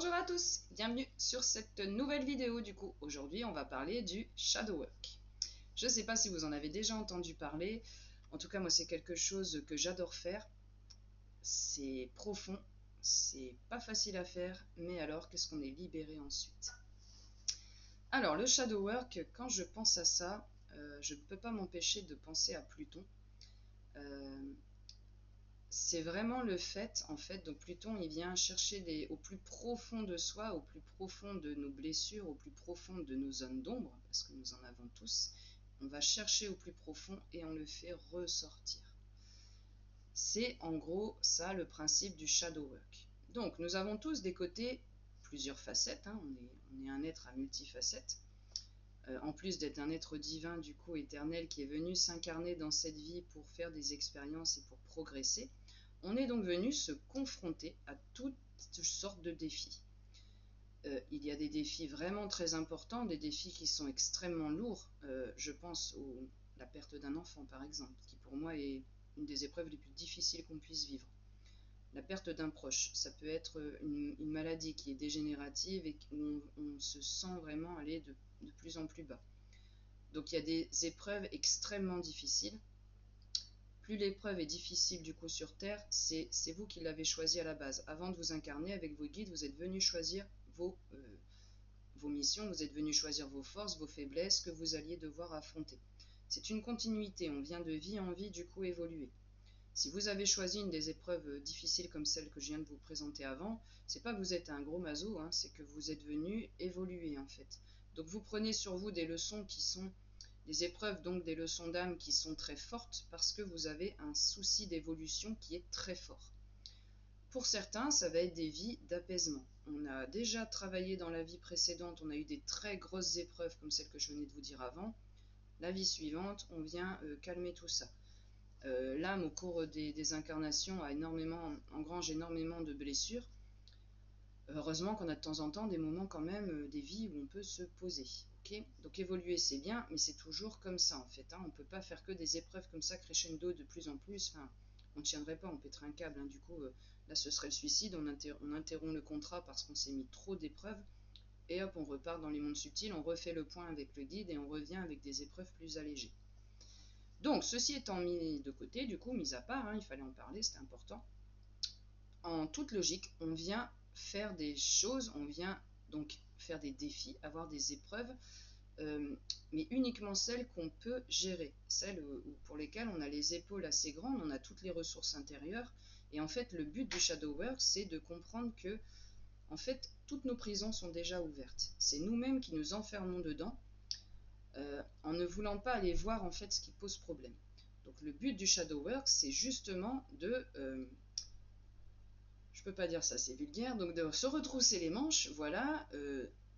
Bonjour à tous, bienvenue sur cette nouvelle vidéo du coup. Aujourd'hui on va parler du shadow work. Je ne sais pas si vous en avez déjà entendu parler, en tout cas moi c'est quelque chose que j'adore faire. C'est profond, c'est pas facile à faire, mais alors qu'est-ce qu'on est libéré ensuite. Alors le shadow work, quand je pense à ça, je ne peux pas m'empêcher de penser à Pluton. C'est vraiment le fait, en fait, donc Pluton, il vient chercher au plus profond de soi, au plus profond de nos blessures, au plus profond de nos zones d'ombre, parce que nous en avons tous. On va chercher au plus profond et on le fait ressortir. C'est en gros ça le principe du shadow work. Donc nous avons tous des côtés, plusieurs facettes, hein, on est un être à multifacettes. En plus d'être un être divin, du coup éternel, qui est venu s'incarner dans cette vie pour faire des expériences et pour progresser, on est donc venu se confronter à toutes sortes de défis. Il y a des défis vraiment très importants, des défis qui sont extrêmement lourds. Je pense à la perte d'un enfant, par exemple, qui pour moi est une des épreuves les plus difficiles qu'on puisse vivre. La perte d'un proche, ça peut être une maladie qui est dégénérative et où on se sent vraiment aller de plus en plus bas. Donc il y a des épreuves extrêmement difficiles. Plus l'épreuve est difficile du coup sur Terre, c'est vous qui l'avez choisi à la base. Avant de vous incarner avec vos guides, vous êtes venu choisir vos missions, vous êtes venu choisir vos forces, vos faiblesses que vous alliez devoir affronter. C'est une continuité, on vient de vie en vie du coup évoluer. Si vous avez choisi une des épreuves difficiles comme celle que je viens de vous présenter avant, c'est pas que vous êtes un gros maso, hein, c'est que vous êtes venu évoluer en fait. Donc vous prenez sur vous des leçons qui sont des épreuves, donc des leçons d'âme qui sont très fortes parce que vous avez un souci d'évolution qui est très fort. Pour certains, ça va être des vies d'apaisement. On a déjà travaillé dans la vie précédente, on a eu des très grosses épreuves comme celle que je venais de vous dire avant. La vie suivante, on vient calmer tout ça. L'âme, au cours des incarnations, engrange énormément de blessures. Heureusement qu'on a de temps en temps des moments quand même, des vies où on peut se poser. Okay, donc évoluer c'est bien, mais c'est toujours comme ça en fait. Hein. On ne peut pas faire que des épreuves comme ça, crescendo de plus en plus. Enfin, on ne tiendrait pas, on pèterait un câble. Hein. Du coup, là ce serait le suicide, on interrompt le contrat parce qu'on s'est mis trop d'épreuves. Et hop, on repart dans les mondes subtils, on refait le point avec le guide et on revient avec des épreuves plus allégées. Donc, ceci étant mis de côté, du coup, mis à part, hein, il fallait en parler, c'était important. En toute logique, on vient faire des choses, on vient donc faire des défis, avoir des épreuves, mais uniquement celles qu'on peut gérer, celles pour lesquelles on a les épaules assez grandes, on a toutes les ressources intérieures. Et en fait, le but du shadow work, c'est de comprendre que, en fait, toutes nos prisons sont déjà ouvertes. C'est nous-mêmes qui nous enfermons dedans, en ne voulant pas aller voir en fait ce qui pose problème. Donc le but du shadow work, c'est justement de je peux pas dire ça, c'est vulgaire, donc de se retrousser les manches, voilà,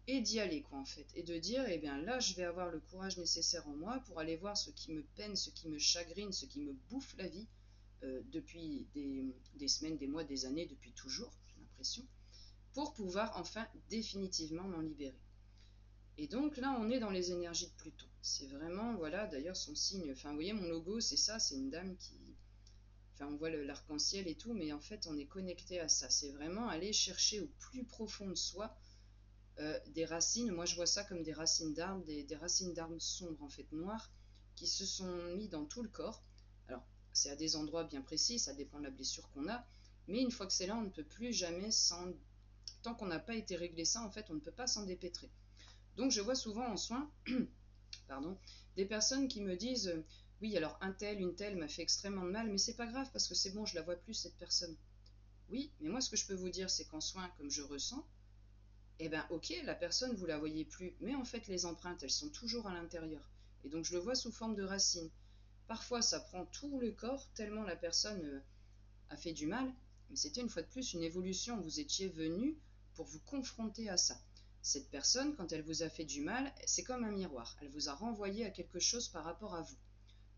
et d'y aller, quoi, en fait. Et de dire, eh bien là, je vais avoir le courage nécessaire en moi pour aller voir ce qui me peine, ce qui me chagrine, ce qui me bouffe la vie, depuis des semaines, des mois, des années, depuis toujours, j'ai l'impression, pour pouvoir enfin définitivement m'en libérer. Et donc là, on est dans les énergies de Pluton. C'est vraiment, voilà, d'ailleurs son signe, enfin vous voyez mon logo, c'est ça, c'est une dame qui, enfin, on voit l'arc-en-ciel et tout, mais en fait, on est connecté à ça. C'est vraiment aller chercher au plus profond de soi des racines. Moi, je vois ça comme des racines d'arbres, des racines d'arbres sombres, en fait, noires, qui se sont mis dans tout le corps. Alors, c'est à des endroits bien précis, ça dépend de la blessure qu'on a, mais une fois que c'est là, on ne peut plus jamais s'en... Tant qu'on n'a pas été réglé ça, en fait, on ne peut pas s'en dépêtrer. Donc, je vois souvent en soins, pardon, des personnes qui me disent oui, alors un tel, une telle m'a fait extrêmement de mal, mais c'est pas grave parce que c'est bon, je la vois plus cette personne. Oui, mais moi ce que je peux vous dire, c'est qu'en soins, comme je ressens, eh ben ok, la personne vous la voyez plus, mais en fait les empreintes, elles sont toujours à l'intérieur. Et donc je le vois sous forme de racines. Parfois ça prend tout le corps tellement la personne a fait du mal, mais c'était une fois de plus une évolution. Vous étiez venu pour vous confronter à ça. Cette personne, quand elle vous a fait du mal, c'est comme un miroir. Elle vous a renvoyé à quelque chose par rapport à vous.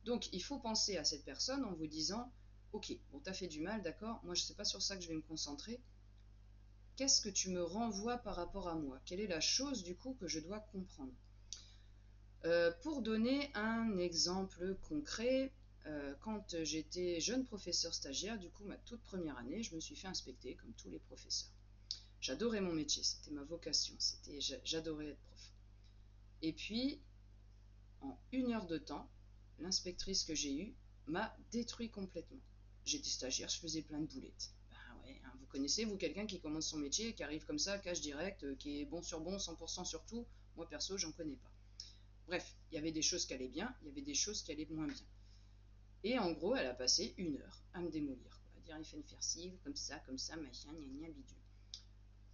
Donc, il faut penser à cette personne en vous disant « Ok, bon, t'as fait du mal, d'accord, moi, je ne sais pas sur ça que je vais me concentrer. Qu'est-ce que tu me renvoies par rapport à moi? Quelle est la chose, du coup, que je dois comprendre ?» Pour donner un exemple concret, quand j'étais jeune professeur stagiaire, du coup, ma toute première année, je me suis fait inspecter, comme tous les professeurs. J'adorais mon métier, c'était ma vocation, j'adorais être prof. Et puis, en 1 heure de temps, l'inspectrice que j'ai eue m'a détruit complètement. J'étais stagiaire, je faisais plein de boulettes. Ben ouais, hein, vous connaissez, vous, quelqu'un qui commence son métier, qui arrive comme ça, cash direct, qui est bon sur bon, 100% sur tout? Moi, perso, j'en connais pas. Bref, il y avait des choses qui allaient bien, il y avait des choses qui allaient moins bien. Et en gros, elle a passé 1 heure à me démolir, quoi. À dire, il faut faire ci, comme ça, machin, gna gna, bidule.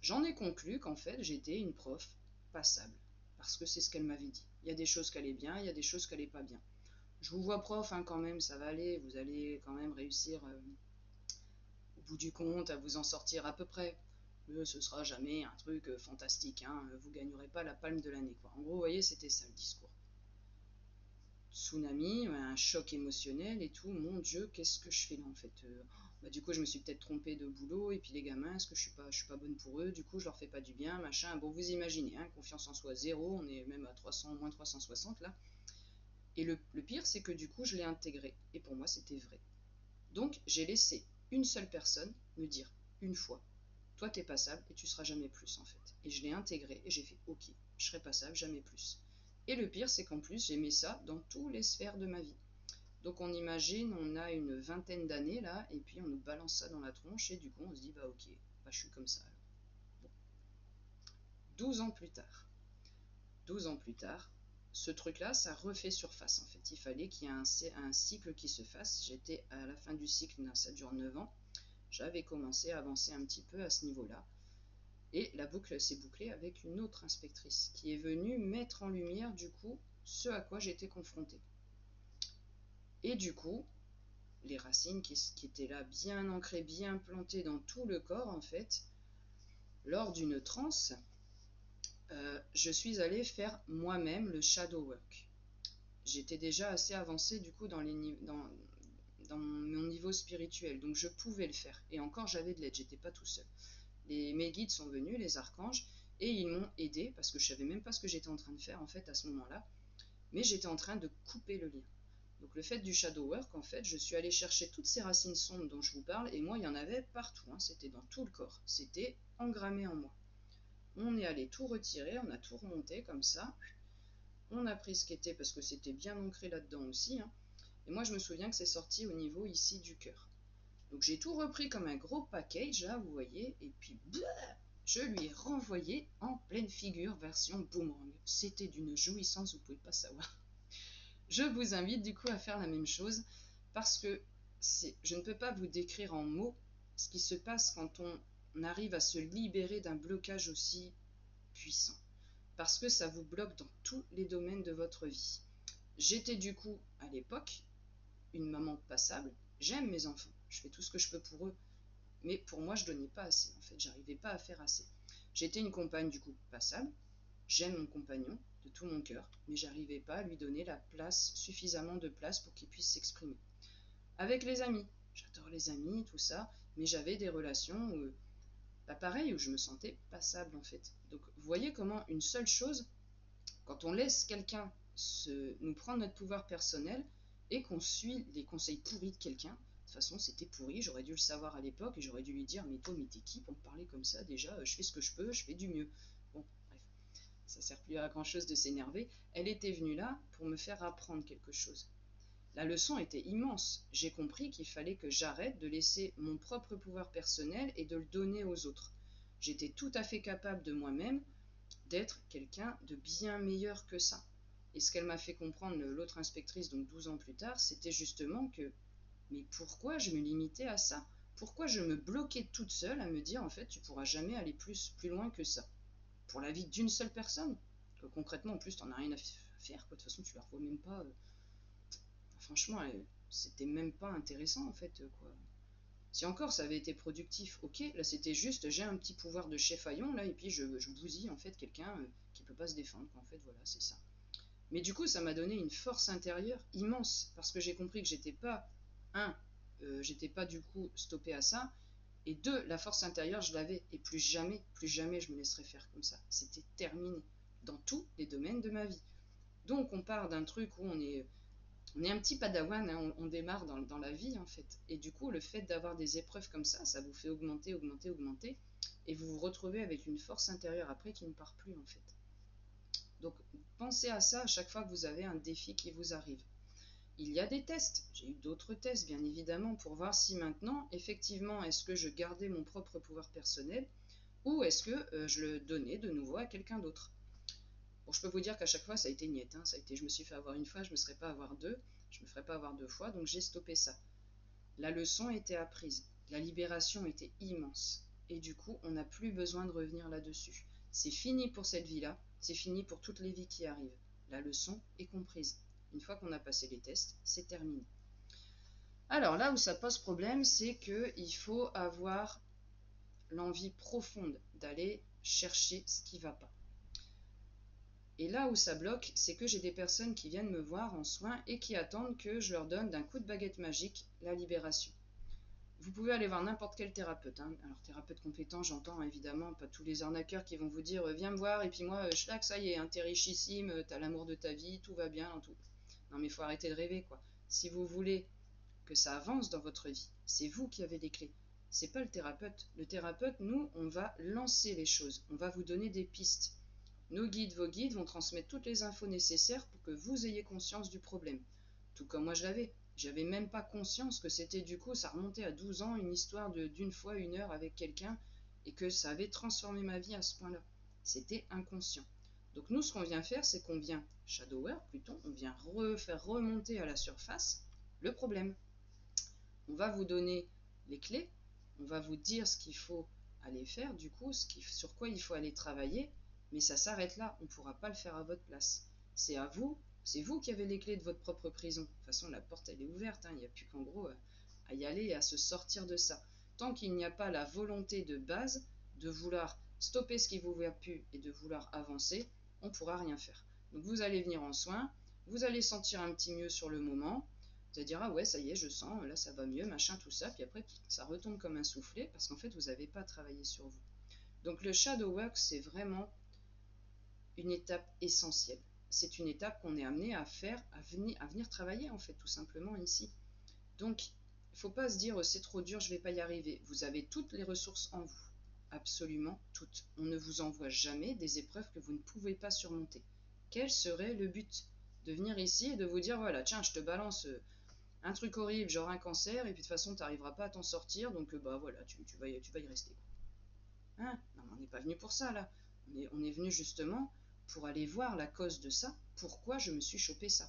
J'en ai conclu qu'en fait, j'étais une prof passable. Parce que c'est ce qu'elle m'avait dit. Il y a des choses qui allaient bien, il y a des choses qui allaient pas bien. Je vous vois prof, hein, quand même, ça va aller, vous allez quand même réussir au bout du compte à vous en sortir à peu près. Mais ce sera jamais un truc fantastique, hein, vous gagnerez pas la palme de l'année, quoi. En gros, vous voyez, c'était ça le discours. Tsunami, un choc émotionnel et tout, mon Dieu, qu'est-ce que je fais là en fait? Bah, du coup, je me suis peut-être trompée de boulot, et puis les gamins, est-ce que je suis pas bonne pour eux? Du coup, je leur fais pas du bien, machin. Bon, vous imaginez, hein, confiance en soi zéro, on est même à 300, moins 360 là. Et le pire, c'est que du coup, je l'ai intégré, et pour moi, c'était vrai. Donc, j'ai laissé une seule personne me dire une fois, toi, t'es passable et tu seras jamais plus en fait. Et je l'ai intégré et j'ai fait, ok, je serai passable, jamais plus. Et le pire, c'est qu'en plus, j'ai mis ça dans toutes les sphères de ma vie. Donc on imagine, on a une vingtaine d'années là, et puis on nous balance ça dans la tronche, et du coup on se dit, bah ok, bah je suis comme ça. Bon. 12 ans plus tard, 12 ans plus tard, ce truc-là, ça refait surface en fait. Il fallait qu'il y ait un cycle qui se fasse. J'étais à la fin du cycle, ça dure 9 ans. J'avais commencé à avancer un petit peu à ce niveau-là. Et la boucle s'est bouclée avec une autre inspectrice qui est venue mettre en lumière du coup ce à quoi j'étais confrontée. Et du coup, les racines qui étaient là bien ancrées, bien plantées dans tout le corps en fait, lors d'une transe, je suis allée faire moi-même le shadow work. J'étais déjà assez avancée du coup dans mon niveau spirituel, donc je pouvais le faire. Et encore, j'avais de l'aide, j'étais pas tout seul. Mes guides sont venus, les archanges, et ils m'ont aidé, parce que je savais même pas ce que j'étais en train de faire en fait à ce moment-là, mais j'étais en train de couper le lien. Donc le fait du shadow work, en fait, je suis allée chercher toutes ces racines sombres dont je vous parle, et moi il y en avait partout, hein, c'était dans tout le corps, c'était engrammé en moi. On est allé tout retirer, on a tout remonté comme ça, on a pris ce qui était, parce que c'était bien ancré là-dedans aussi, hein, et moi je me souviens que c'est sorti au niveau ici du cœur. Donc j'ai tout repris comme un gros package, là, vous voyez, et puis je lui ai renvoyé en pleine figure version boomerang. C'était d'une jouissance, vous pouvez pas savoir. Je vous invite du coup à faire la même chose, parce que je ne peux pas vous décrire en mots ce qui se passe quand on arrive à se libérer d'un blocage aussi puissant. Parce que ça vous bloque dans tous les domaines de votre vie. J'étais du coup, à l'époque, une maman passable. J'aime mes enfants, je fais tout ce que je peux pour eux, mais pour moi je donnais pas assez en fait, j'arrivais pas à faire assez. J'étais une compagne du coup passable, j'aime mon compagnon de tout mon cœur, mais j'arrivais pas à lui donner la place, suffisamment de place pour qu'il puisse s'exprimer. Avec les amis, j'adore les amis, tout ça, mais j'avais des relations où, pas pareil, où je me sentais passable en fait. Donc vous voyez comment une seule chose, quand on laisse quelqu'un nous prendre notre pouvoir personnel et qu'on suit les conseils pourris de quelqu'un, de toute façon c'était pourri, j'aurais dû le savoir à l'époque et j'aurais dû lui dire, mais toi, mais t'es qui pour me parler comme ça? Déjà, je fais ce que je peux, je fais du mieux. Bon, bref, ça sert plus à grand chose de s'énerver. Elle était venue là pour me faire apprendre quelque chose. La leçon était immense. J'ai compris qu'il fallait que j'arrête de laisser mon propre pouvoir personnel et de le donner aux autres. J'étais tout à fait capable de moi-même d'être quelqu'un de bien meilleur que ça. Et ce qu'elle m'a fait comprendre, l'autre inspectrice, donc 12 ans plus tard, c'était justement que, mais pourquoi je me limitais à ça? Pourquoi je me bloquais toute seule à me dire, en fait, tu pourras jamais aller plus loin que ça? Pour la vie d'une seule personne? Que concrètement, en plus, t'en as rien à faire, quoi. De toute façon, tu la revois même pas. Franchement, c'était même pas intéressant, en fait, quoi. Si encore ça avait été productif, ok, là c'était juste, j'ai un petit pouvoir de chef haillon, là, et puis je bousille, en fait, quelqu'un qui peut pas se défendre, quoi. En fait, voilà, c'est ça. Mais du coup, ça m'a donné une force intérieure immense, parce que j'ai compris que j'étais pas du coup stoppée à ça, et deux, la force intérieure, je l'avais, et plus jamais je me laisserais faire comme ça. C'était terminé, dans tous les domaines de ma vie. Donc on part d'un truc où on est un petit padawan, hein, on démarre dans la vie en fait. Et du coup, le fait d'avoir des épreuves comme ça vous fait augmenter, augmenter, augmenter. et vous vous retrouvez avec une force intérieure après qui ne part plus en fait. Donc pensez à ça à chaque fois que vous avez un défi qui vous arrive. Il y a des tests, j'ai eu d'autres tests bien évidemment pour voir si maintenant, effectivement, est-ce que je gardais mon propre pouvoir personnel ou est-ce que je le donnais de nouveau à quelqu'un d'autre. Bon, je peux vous dire qu'à chaque fois ça a été niette, hein. Ça a été, je me suis fait avoir une fois, je ne me serais pas avoir deux, je ne me ferais pas avoir deux fois, donc j'ai stoppé ça. La leçon était apprise, la libération était immense et du coup on n'a plus besoin de revenir là-dessus. C'est fini pour cette vie-là, c'est fini pour toutes les vies qui arrivent. La leçon est comprise. Une fois qu'on a passé les tests, c'est terminé. Alors là où ça pose problème, c'est qu'il faut avoir l'envie profonde d'aller chercher ce qui ne va pas. Et là où ça bloque, c'est que j'ai des personnes qui viennent me voir en soins et qui attendent que je leur donne d'un coup de baguette magique la libération. Vous pouvez aller voir n'importe quel thérapeute, hein. Alors thérapeute compétent, j'entends évidemment pas tous les arnaqueurs qui vont vous dire viens me voir et puis moi schlac, ça y est, hein, t'es richissime, t'as l'amour de ta vie, tout va bien, tout. Non mais il faut arrêter de rêver quoi. Si vous voulez que ça avance dans votre vie, c'est vous qui avez les clés. C'est pas le thérapeute. Le thérapeute, nous, on va lancer les choses, on va vous donner des pistes. Nos guides, vos guides vont transmettre toutes les infos nécessaires pour que vous ayez conscience du problème. Tout comme moi je l'avais. J'avais même pas conscience que c'était du coup, ça remontait à 12 ans, une histoire d'une fois, une heure avec quelqu'un et que ça avait transformé ma vie à ce point-là. C'était inconscient. Donc nous, ce qu'on vient faire, c'est qu'on vient, shadow work plutôt, on vient faire remonter à la surface le problème. On va vous donner les clés, on va vous dire ce qu'il faut aller faire, du coup, sur quoi il faut aller travailler, mais ça s'arrête là, on ne pourra pas le faire à votre place. C'est à vous, c'est vous qui avez les clés de votre propre prison. De toute façon, la porte, elle est ouverte, hein, il n'y a plus qu'en gros à y aller et à se sortir de ça. Tant qu'il n'y a pas la volonté de base de vouloir stopper ce qui vous va plus et de vouloir avancer, on ne pourra rien faire. Donc vous allez venir en soins, vous allez sentir un petit mieux sur le moment, vous allez dire ah ouais ça y est je sens, là ça va mieux, machin tout ça, puis après ça retombe comme un soufflet parce qu'en fait vous n'avez pas travaillé sur vous. Donc le shadow work c'est vraiment une étape essentielle. C'est une étape qu'on est amené à faire, à venir travailler en fait tout simplement ici. Donc il ne faut pas se dire c'est trop dur, je ne vais pas y arriver. Vous avez toutes les ressources en vous, absolument toutes. On ne vous envoie jamais des épreuves que vous ne pouvez pas surmonter. Quel serait le but de venir ici et de vous dire voilà tiens je te balance un truc horrible, genre un cancer, et puis de toute façon, tu n'arriveras pas à t'en sortir, donc bah voilà, tu vas y rester. Hein, non, mais on n'est pas venu pour ça, là. On est venu justement pour aller voir la cause de ça, pourquoi je me suis chopé ça.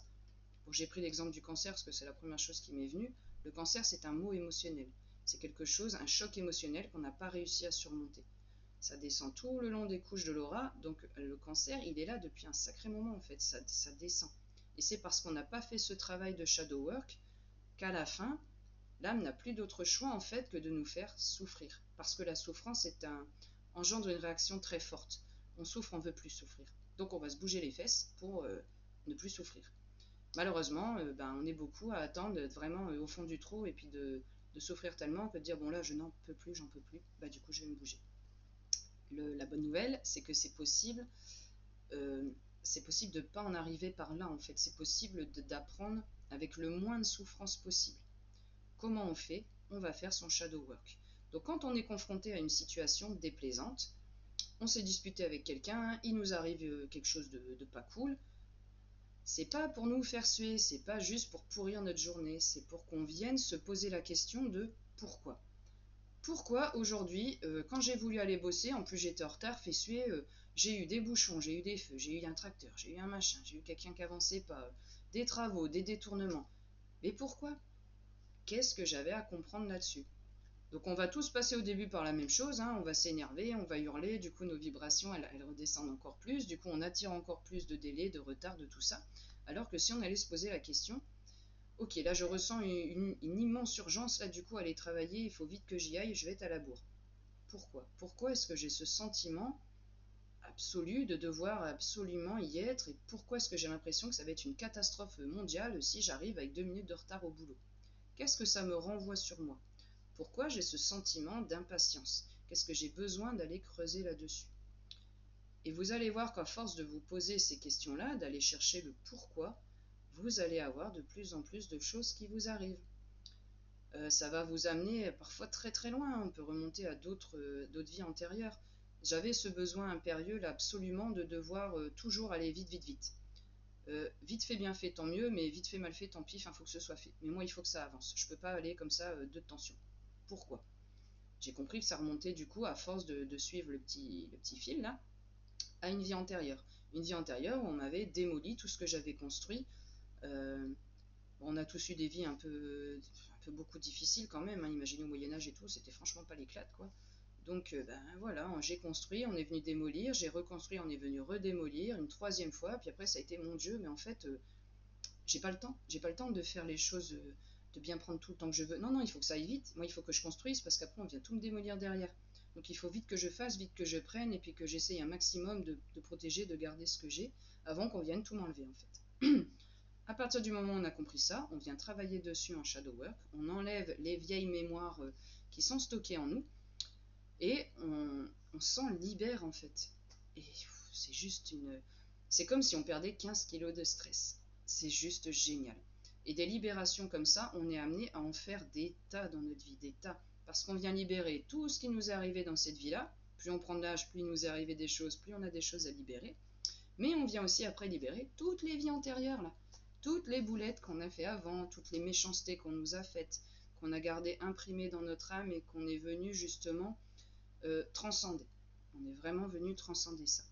Bon, j'ai pris l'exemple du cancer, parce que c'est la première chose qui m'est venue. Le cancer, c'est un mot émotionnel. C'est quelque chose, un choc émotionnel qu'on n'a pas réussi à surmonter. Ça descend tout le long des couches de l'aura, donc le cancer, il est là depuis un sacré moment, en fait, ça descend. Et c'est parce qu'on n'a pas fait ce travail de shadow work qu'à la fin, l'âme n'a plus d'autre choix en fait que de nous faire souffrir. Parce que la souffrance engendre une réaction très forte. On souffre, on ne veut plus souffrir. Donc on va se bouger les fesses pour ne plus souffrir. Malheureusement, on est beaucoup à attendre d'être vraiment au fond du trou et puis de souffrir tellement que de dire bon là je n'en peux plus, j'en peux plus, du coup je vais me bouger. La bonne nouvelle, c'est que c'est possible de ne pas en arriver par là en fait. C'est possible d'apprendre avec le moins de souffrance possible. Comment on fait? On va faire son shadow work. Donc quand on est confronté à une situation déplaisante, on s'est disputé avec quelqu'un, il nous arrive quelque chose de pas cool, c'est pas pour nous faire suer, c'est pas juste pour pourrir notre journée, c'est pour qu'on vienne se poser la question de pourquoi. Pourquoi aujourd'hui, quand j'ai voulu aller bosser, en plus j'étais en retard, fait suer, j'ai eu des bouchons, j'ai eu des feux, j'ai eu un tracteur, j'ai eu un machin, j'ai eu quelqu'un qui avançait pas, des travaux, des détournements. Mais pourquoi? Qu'est-ce que j'avais à comprendre là-dessus? Donc on va tous passer au début par la même chose, hein, on va s'énerver, on va hurler, du coup nos vibrations elles redescendent encore plus, du coup on attire encore plus de délais, de retard, de tout ça. Alors que si on allait se poser la question, ok là je ressens une immense urgence, là du coup aller travailler, il faut vite que j'y aille, je vais être à la bourre. Pourquoi est-ce que j'ai ce sentiment absolu de devoir absolument y être et pourquoi est-ce que j'ai l'impression que ça va être une catastrophe mondiale si j'arrive avec 2 minutes de retard au boulot? Qu'est-ce que ça me renvoie sur moi? Pourquoi j'ai ce sentiment d'impatience? Qu'est-ce que j'ai besoin d'aller creuser là-dessus? Et vous allez voir qu'à force de vous poser ces questions-là, d'aller chercher le pourquoi, vous allez avoir de plus en plus de choses qui vous arrivent. Ça va vous amener parfois très très loin. On peut remonter à d'autres vies antérieures. J'avais ce besoin impérieux là absolument de devoir toujours aller vite, vite, vite. Vite fait, bien fait, tant mieux, mais vite fait, mal fait, tant pis, il faut que ce soit fait. Mais moi, il faut que ça avance. Je peux pas aller comme ça de tension. Pourquoi? J'ai compris que ça remontait du coup à force de suivre le petit fil là, à une vie antérieure. Une vie antérieure où on m'avait démoli tout ce que j'avais construit. Euh, on a tous eu des vies un peu beaucoup difficiles quand même, hein. Imaginez au Moyen-Âge et tout, c'était franchement pas l'éclate quoi. Donc ben voilà, j'ai construit, on est venu démolir, j'ai reconstruit, on est venu redémolir une troisième fois, puis après ça a été mon Dieu, mais en fait j'ai pas le temps de faire les choses, de bien prendre tout le temps que je veux. Non, non, il faut que ça aille vite, moi il faut que je construise parce qu'après on vient tout me démolir derrière. Donc il faut vite que je fasse, vite que je prenne, et puis que j'essaye un maximum de protéger, de garder ce que j'ai, avant qu'on vienne tout m'enlever en fait. À partir du moment où on a compris ça, on vient travailler dessus en shadow work, on enlève les vieilles mémoires qui sont stockées en nous, et on s'en libère en fait. Et c'est juste une... C'est comme si on perdait 15 kilos de stress. C'est juste génial. Et des libérations comme ça, on est amené à en faire des tas dans notre vie, des tas. Parce qu'on vient libérer tout ce qui nous est arrivé dans cette vie-là. Plus on prend de l'âge, plus il nous est arrivé des choses, plus on a des choses à libérer. Mais on vient aussi après libérer toutes les vies antérieures, là. Toutes les boulettes qu'on a fait avant, toutes les méchancetés qu'on nous a faites, qu'on a gardées imprimées dans notre âme et qu'on est venu justement transcender. On est vraiment venu transcender ça.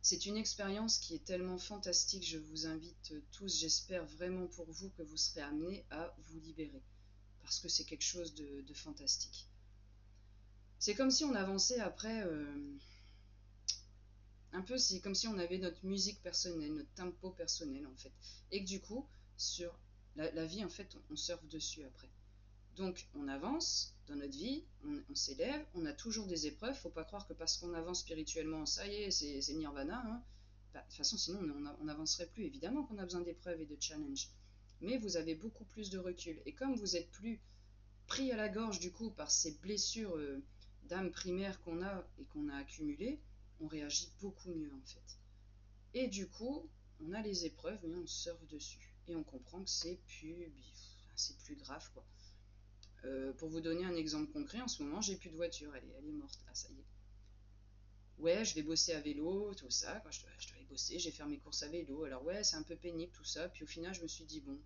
C'est une expérience qui est tellement fantastique, je vous invite tous, j'espère vraiment pour vous que vous serez amenés à vous libérer, parce que c'est quelque chose de fantastique. C'est comme si on avançait après, un peu c'est comme si on avait notre musique personnelle, notre tempo personnel en fait, et que du coup, sur la vie en fait, on surfe dessus après. Donc on avance dans notre vie, on s'élève, on a toujours des épreuves. Faut pas croire que parce qu'on avance spirituellement, ça y est, c'est nirvana, hein. Bah, de toute façon, sinon on n'avancerait plus. Évidemment qu'on a besoin d'épreuves et de challenges. Mais vous avez beaucoup plus de recul. Et comme vous êtes plus pris à la gorge du coup par ces blessures d'âme primaire qu'on a et qu'on a accumulées, on réagit beaucoup mieux en fait. Et du coup, on a les épreuves, mais on surfe dessus. Et on comprend que c'est plus grave quoi. Pour vous donner un exemple concret, en ce moment, j'ai plus de voiture, elle est morte. Ah, ça y est. Ouais, je vais bosser à vélo, tout ça. Quand je devais bosser, j'ai fait mes courses à vélo. Alors, ouais, c'est un peu pénible, tout ça. Puis au final, je me suis dit, bon,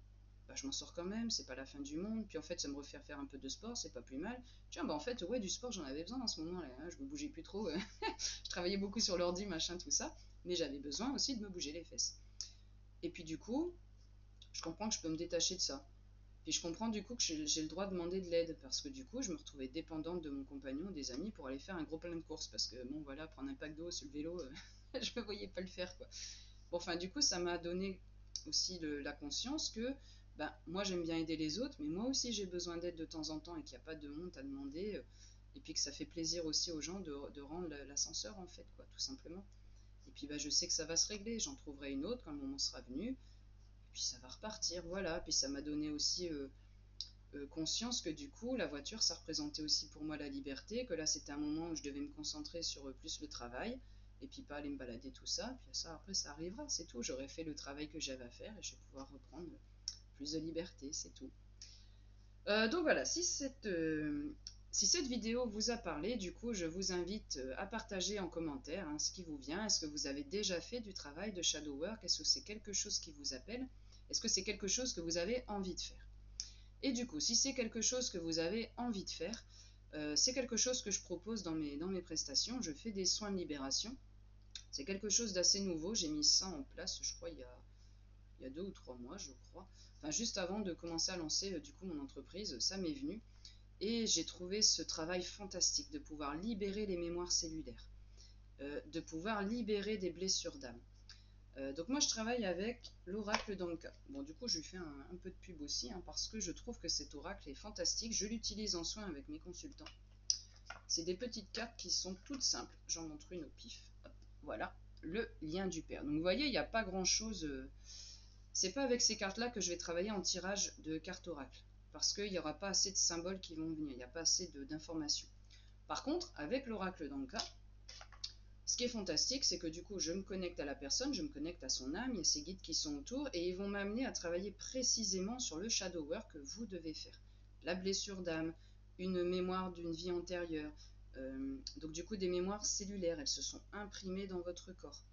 bah, je m'en sors quand même, c'est pas la fin du monde. Puis en fait, ça me refait faire un peu de sport, c'est pas plus mal. Tiens, bah en fait, ouais, du sport, j'en avais besoin en ce moment-là, hein. Je me bougeais plus trop. Je travaillais beaucoup sur l'ordi, machin, tout ça. Mais j'avais besoin aussi de me bouger les fesses. Et puis du coup, je comprends que je peux me détacher de ça. Puis je comprends du coup que j'ai le droit de demander de l'aide, parce que du coup je me retrouvais dépendante de mon compagnon, des amis, pour aller faire un gros plein de courses, parce que bon voilà, prendre un pack d'eau sur le vélo, je me voyais pas le faire quoi. Bon enfin du coup ça m'a donné aussi la conscience que ben, moi j'aime bien aider les autres, mais moi aussi j'ai besoin d'aide de temps en temps, et qu'il n'y a pas de honte à demander, et puis que ça fait plaisir aussi aux gens de rendre l'ascenseur en fait quoi, tout simplement. Et puis bah, je sais que ça va se régler, j'en trouverai une autre quand le moment sera venu, puis ça va repartir, voilà. Puis ça m'a donné aussi conscience que du coup, la voiture, ça représentait aussi pour moi la liberté, que là, c'était un moment où je devais me concentrer sur plus le travail, et puis pas aller me balader, tout ça. Puis ça, après, ça arrivera, c'est tout. J'aurai fait le travail que j'avais à faire, et je vais pouvoir reprendre plus de liberté, c'est tout. Donc voilà, si cette vidéo vous a parlé, du coup, je vous invite à partager en commentaire ce qui vous vient. Est-ce que vous avez déjà fait du travail de shadow work? Est-ce que c'est quelque chose qui vous appelle? Est-ce que c'est quelque chose que vous avez envie de faire? Et du coup, si c'est quelque chose que vous avez envie de faire, c'est quelque chose que je propose dans mes prestations. Je fais des soins de libération. C'est quelque chose d'assez nouveau. J'ai mis ça en place, je crois, il y a 2 ou 3 mois, je crois. Enfin, juste avant de commencer à lancer du coup mon entreprise, ça m'est venu. Et j'ai trouvé ce travail fantastique de pouvoir libérer les mémoires cellulaires, de pouvoir libérer des blessures d'âme. Donc moi je travaille avec l'oracle d'Anka. Bon du coup je lui fais un peu de pub aussi, hein, parce que je trouve que cet oracle est fantastique. Je l'utilise en soins avec mes consultants. C'est des petites cartes qui sont toutes simples. J'en montre une au pif. Hop, voilà, le lien du père. Donc vous voyez, il n'y a pas grand chose. C'est pas avec ces cartes là que je vais travailler en tirage de cartes oracle, parce qu'il n'y aura pas assez de symboles qui vont venir, il n'y a pas assez d'informations. Par contre, avec l'oracle d'Anka, ce qui est fantastique, c'est que du coup, je me connecte à la personne, je me connecte à son âme, il y a ses guides qui sont autour, et ils vont m'amener à travailler précisément sur le shadow work que vous devez faire. la blessure d'âme, une mémoire d'une vie antérieure. Donc du coup, des mémoires cellulaires, elles se sont imprimées dans votre corps.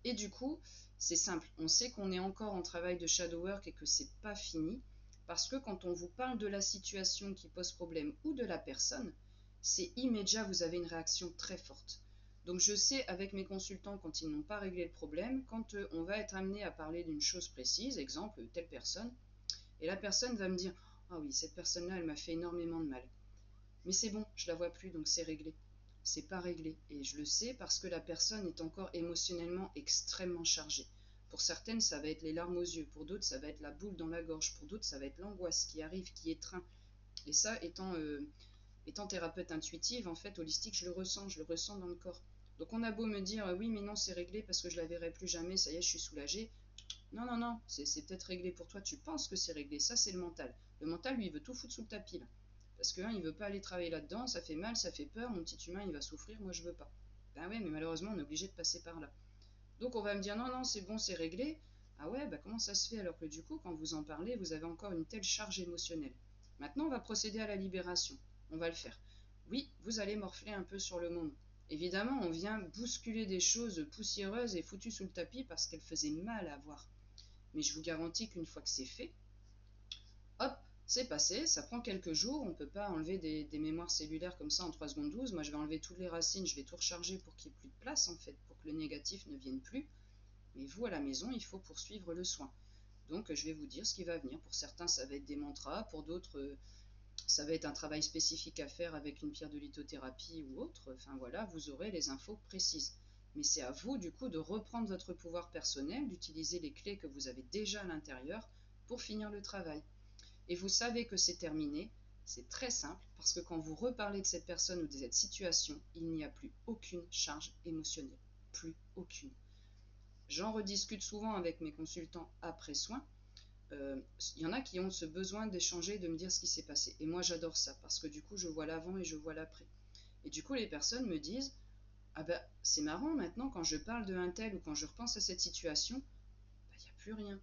Et du coup, c'est simple, on sait qu'on est encore en travail de shadow work et que c'est pas fini, parce que quand on vous parle de la situation qui pose problème ou de la personne, c'est immédiat, vous avez une réaction très forte. Donc je sais avec mes consultants quand ils n'ont pas réglé le problème, quand on va être amené à parler d'une chose précise, exemple telle personne, et la personne va me dire ah oui, cette personne-là, elle m'a fait énormément de mal. Mais c'est bon, je la vois plus, donc c'est réglé. C'est pas réglé. Et je le sais parce que la personne est encore émotionnellement extrêmement chargée. Pour certaines, ça va être les larmes aux yeux. Pour d'autres, ça va être la boule dans la gorge. Pour d'autres, ça va être l'angoisse qui arrive, qui étreint. Et ça, étant thérapeute intuitive, en fait, holistique, je le ressens dans le corps. Donc on a beau me dire oui, mais non, c'est réglé parce que je la verrai plus jamais, ça y est, je suis soulagée. Non, non, non, c'est peut-être réglé pour toi, tu penses que c'est réglé, ça c'est le mental. Le mental, lui, il veut tout foutre sous le tapis, là. Parce que, il veut pas aller travailler là-dedans, ça fait mal, ça fait peur, mon petit humain, il va souffrir, moi je veux pas. Ben ouais, mais malheureusement, on est obligé de passer par là. Donc on va me dire, non, non, c'est bon, c'est réglé. Ah ouais, bah comment ça se fait alors que du coup, quand vous en parlez, vous avez encore une telle charge émotionnelle. Maintenant, on va procéder à la libération. On va le faire. Oui, vous allez morfler un peu sur le moment. Évidemment, on vient bousculer des choses poussiéreuses et foutues sous le tapis parce qu'elles faisaient mal à voir. Mais je vous garantis qu'une fois que c'est fait, hop, c'est passé, ça prend quelques jours, on ne peut pas enlever des mémoires cellulaires comme ça en 3 secondes 12. Moi, je vais enlever toutes les racines, je vais tout recharger pour qu'il n'y ait plus de place, en fait, pour que le négatif ne vienne plus. Mais vous, à la maison, il faut poursuivre le soin. Donc, je vais vous dire ce qui va venir. Pour certains, ça va être des mantras, pour d'autres, ça va être un travail spécifique à faire avec une pierre de lithothérapie ou autre. Enfin, voilà, vous aurez les infos précises. Mais c'est à vous, du coup, de reprendre votre pouvoir personnel, d'utiliser les clés que vous avez déjà à l'intérieur pour finir le travail. Et vous savez que c'est terminé, c'est très simple, parce que quand vous reparlez de cette personne ou de cette situation, il n'y a plus aucune charge émotionnelle. Plus aucune. J'en rediscute souvent avec mes consultants après soin. Il y en a qui ont ce besoin d'échanger, de me dire ce qui s'est passé. Et moi, j'adore ça, parce que du coup, je vois l'avant et je vois l'après. Et du coup, les personnes me disent, ah ben, c'est marrant maintenant, quand je parle de un tel ou quand je repense à cette situation, il n'y a plus rien.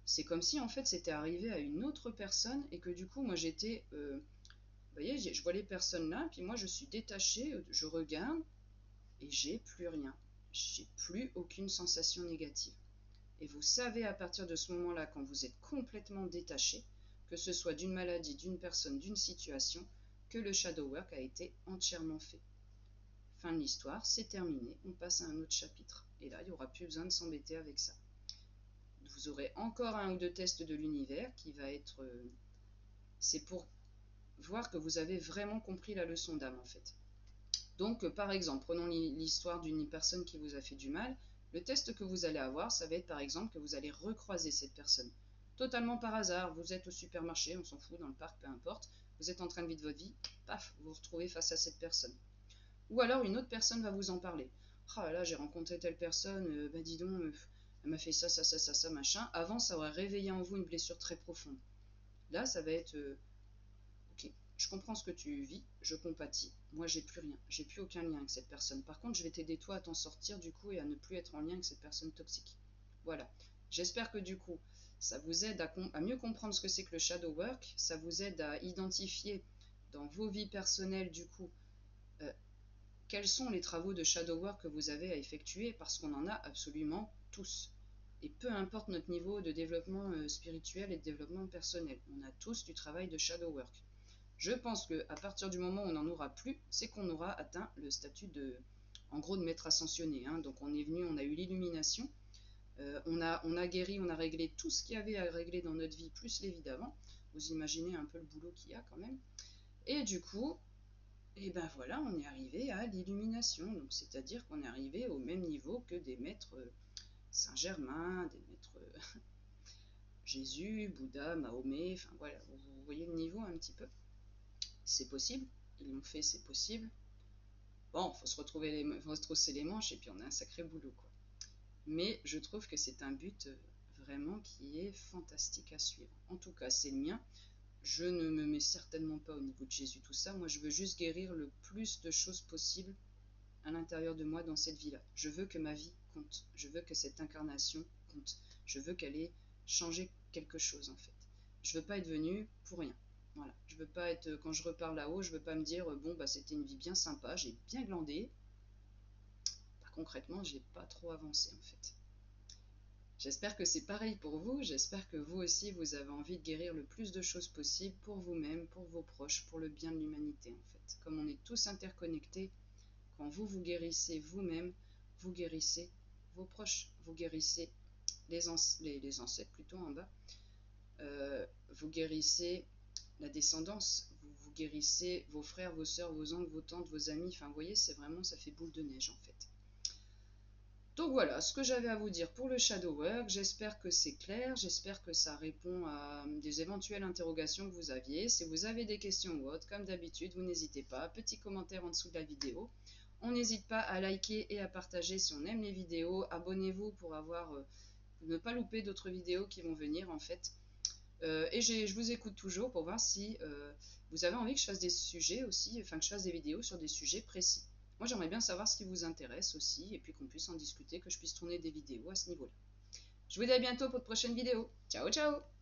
C'est comme si en fait c'était arrivé à une autre personne et que du coup moi j'étais, vous voyez, je vois les personnes là, puis moi je suis détachée, je regarde et j'ai plus rien. J'ai plus aucune sensation négative. Et vous savez à partir de ce moment-là, quand vous êtes complètement détaché, que ce soit d'une maladie, d'une personne, d'une situation, que le shadow work a été entièrement fait. Fin de l'histoire, c'est terminé, on passe à un autre chapitre. Et là, il n'y aura plus besoin de s'embêter avec ça. Vous aurez encore un ou deux tests de l'univers qui va être... c'est pour voir que vous avez vraiment compris la leçon d'âme en fait. Donc par exemple, prenons l'histoire d'une personne qui vous a fait du mal. Le test que vous allez avoir, ça va être par exemple que vous allez recroiser cette personne. Totalement par hasard, vous êtes au supermarché, on s'en fout, dans le parc, peu importe. Vous êtes en train de vivre votre vie, paf, vous vous retrouvez face à cette personne. Ou alors une autre personne va vous en parler. Ah oh là, j'ai rencontré telle personne, bah dis donc, elle m'a fait ça, ça, ça, ça, ça, machin. Avant, ça aurait réveillé en vous une blessure très profonde. Là, ça va être ok, je comprends ce que tu vis, je compatis. Moi, j'ai plus rien, j'ai plus aucun lien avec cette personne. Par contre, je vais t'aider toi à t'en sortir du coup et à ne plus être en lien avec cette personne toxique. Voilà. J'espère que du coup, ça vous aide à mieux comprendre ce que c'est que le shadow work. Ça vous aide à identifier dans vos vies personnelles du coup euh, quels sont les travaux de shadow work que vous avez à effectuer parce qu'on en a absolument tous. Et peu importe notre niveau de développement spirituel et de développement personnel, on a tous du travail de shadow work. Je pense qu'à partir du moment où on n'en aura plus, c'est qu'on aura atteint le statut de, en gros, de maître ascensionné. Hein. Donc on est venu, on a eu l'illumination, on a guéri, on a réglé tout ce qu'il y avait à régler dans notre vie, plus les vies d'avant. Vous imaginez un peu le boulot qu'il y a quand même. Et du coup, et ben voilà, on est arrivé à l'illumination. Donc c'est-à-dire qu'on est arrivé au même niveau que des maîtres Saint-Germain, des maîtres Jésus, Bouddha, Mahomet, enfin voilà, vous voyez le niveau un petit peu. C'est possible, ils l'ont fait, c'est possible. Bon, faut se faut se trousser les manches et puis on a un sacré boulot, quoi. Mais je trouve que c'est un but vraiment qui est fantastique à suivre. En tout cas, c'est le mien. Je ne me mets certainement pas au niveau de Jésus, tout ça. Moi, je veux juste guérir le plus de choses possible à l'intérieur de moi dans cette vie-là. Je veux que ma vie compte. Je veux que cette incarnation compte. Je veux qu'elle ait changé quelque chose, en fait. Je veux pas être venue pour rien. Voilà, je veux pas être, quand je repars là-haut, je veux pas me dire, bon, bah c'était une vie bien sympa, j'ai bien glandé. Bah, concrètement, j'ai pas trop avancé en fait. J'espère que c'est pareil pour vous, j'espère que vous aussi, vous avez envie de guérir le plus de choses possible pour vous-même, pour vos proches, pour le bien de l'humanité en fait. Comme on est tous interconnectés, quand vous vous guérissez vous-même, vous guérissez vos proches, vous guérissez les ancêtres plutôt en bas, vous guérissez la descendance, vous guérissez vos frères, vos sœurs, vos oncles, vos tantes, vos amis, enfin vous voyez, c'est vraiment, ça fait boule de neige en fait. Donc voilà, ce que j'avais à vous dire pour le shadow work, j'espère que c'est clair, j'espère que ça répond à des éventuelles interrogations que vous aviez. Si vous avez des questions ou autres, comme d'habitude, vous n'hésitez pas, petit commentaire en dessous de la vidéo. On n'hésite pas à liker et à partager si on aime les vidéos. Abonnez-vous pour ne pas louper d'autres vidéos qui vont venir en fait. Et je vous écoute toujours pour voir si vous avez envie que je fasse des sujets aussi, enfin que je fasse des vidéos sur des sujets précis. Moi j'aimerais bien savoir ce qui vous intéresse aussi, et puis qu'on puisse en discuter, que je puisse tourner des vidéos à ce niveau-là. Je vous dis à bientôt pour de prochaines vidéos. Ciao ciao!